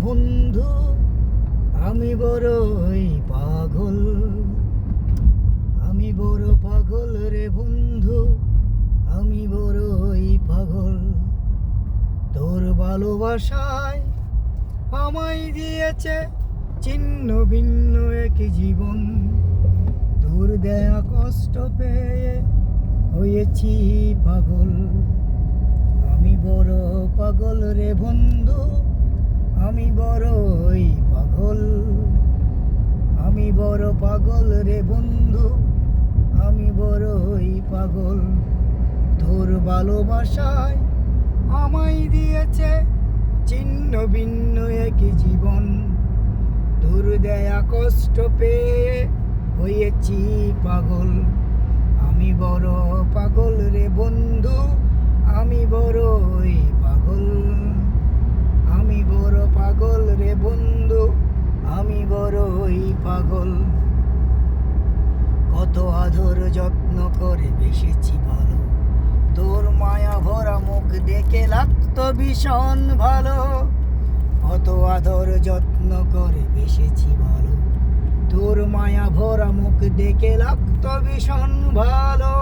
বন্ধু, আমি বড়ই পাগল। আমি বড় পাগল রে বন্ধু, আমি বড়ই পাগল। তোর ভালোবাসায় আমায় দিয়েছে ছিন্ন ভিন্ন এক জীবন। তোর দেয়া কষ্ট পেয়ে হয়েছি পাগল। আমি বড় পাগল রে বন্ধু, আমি বড়ই পাগল। আমি বড় পাগল রে বন্ধু, আমি বড়ই পাগল। তোর ভালোবাসায় আমায় দিয়েছে ছিন্ন ভিন্ন এক জীবন। তোর দেয়া কষ্ট পেয়ে হয়েছি পাগল। আমি বড় পাগল রে বন্ধু, আমি বড়ই পাগল। আমি বড় পাগল রে বন্ধু, আমি বড়ই পাগল। কত আদর যত্ন করে বেসেছি ভালো, তোর মায়া ভরা মুখ দেখে লাগতো ভীষণ ভালো। কত আদর যত্ন করে বেসেছি ভালো, তোর মায়া ভরা মুখ দেখে লাগতো ভীষণ ভালো।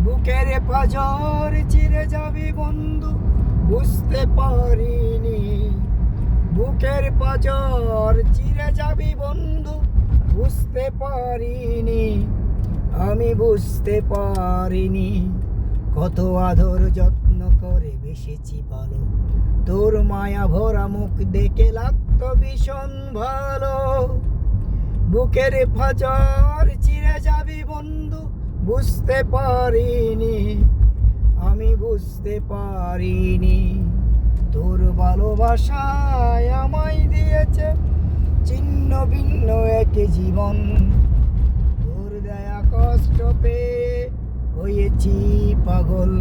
বুকের পাঁজর চিরে যাবি বন্ধু, বুঝতে পারিনি। বুকের পাঁজর চিরে যাবি বন্ধু, বুঝতে পারিনি। আমি বুঝতে পারিনি। কত আদর যত্ন করে বেসেছি ভালো, তোর মায়া ভরা মুখ দেখে লাগতো ভীষণ ভালো। বুকের পাঁজর চিরে যাবি বন্ধু, বুঝতে পারিনি। আমি বুঝতে পারিনি। তোর ভালোবাসায় আমায় দিয়েছে ছিন্ন ভিন্ন এক জীবন। তোর দেয়া কষ্ট পেয়ে হয়েছি পাগল।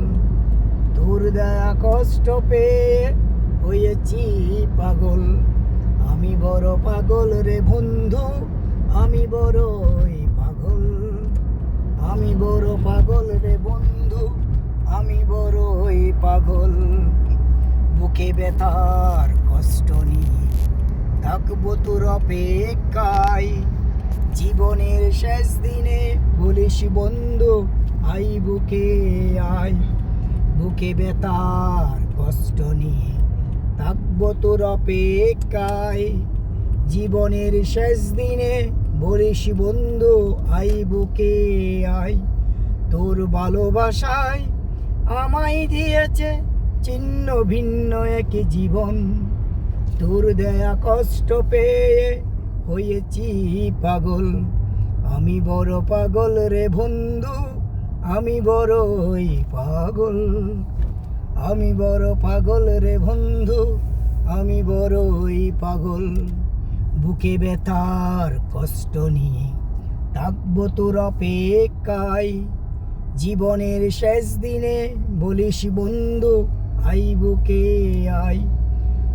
তোর দেয়া কষ্ট পেয়ে হয়েছি পাগল। আমি বড় পাগল রে বন্ধু, আমি বড়ই পাগল। আমি বড় পাগল রে বন্ধু, আমি বড়ই পাগল। বুকে ব্যথার কষ্ট নিয়ে থাকবো তোর অপেক্ষায়। জীবনের শেষ দিনে বলিস বন্ধু, আই বুকে আয়। বুকে ব্যথার কষ্ট নিয়ে থাকবো তোর অপেক্ষায়। জীবনের শেষ দিনে বলিস বন্ধু, আই বুকে আয়। তোর ভালোবাসায় আমায় দিয়েছে ছিন্ন ভিন্ন এক জীবন। তোর দেয়া কষ্ট পেয়ে হয়েছি পাগল। আমি বড় পাগল রে বন্ধু, আমি বড়ই পাগল। আমি বড় পাগল রে বন্ধু, আমি বড়ই পাগল। বুকে ব্যথার কষ্ট নিয়ে থাকবো তোর অপেক্ষায়। জীবনের শেষ দিনে বলিস বন্ধু, আই বুকে আয়।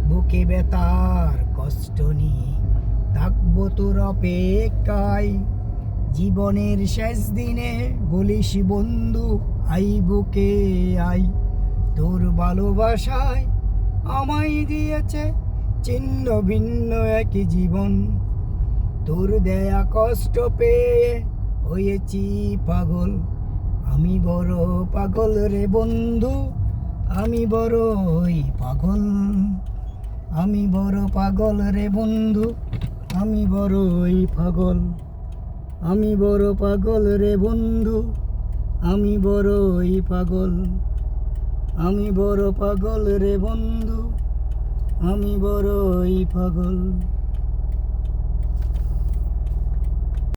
বুকে ব্যথার কষ্ট নিয়ে থাকবো তোর অপেক্ষায়। জীবনের শেষ দিনে বলিস বন্ধু, আই বুকে আয়। তোর ভালোবাসায় আমায় দিয়েছে ছিন্ন ভিন্ন এক জীবন। তোর দেয়া কষ্ট পেয়ে হয়েছি পাগল। আমি বড় পাগল রে বন্ধু, আমি বড়ই পাগল। আমি বড় পাগল রে বন্ধু, আমি বড়ই পাগল। আমি বড় পাগল রে বন্ধু, আমি বড়ই পাগল। আমি বড় পাগল রে বন্ধু, আমি বড়ই পাগল।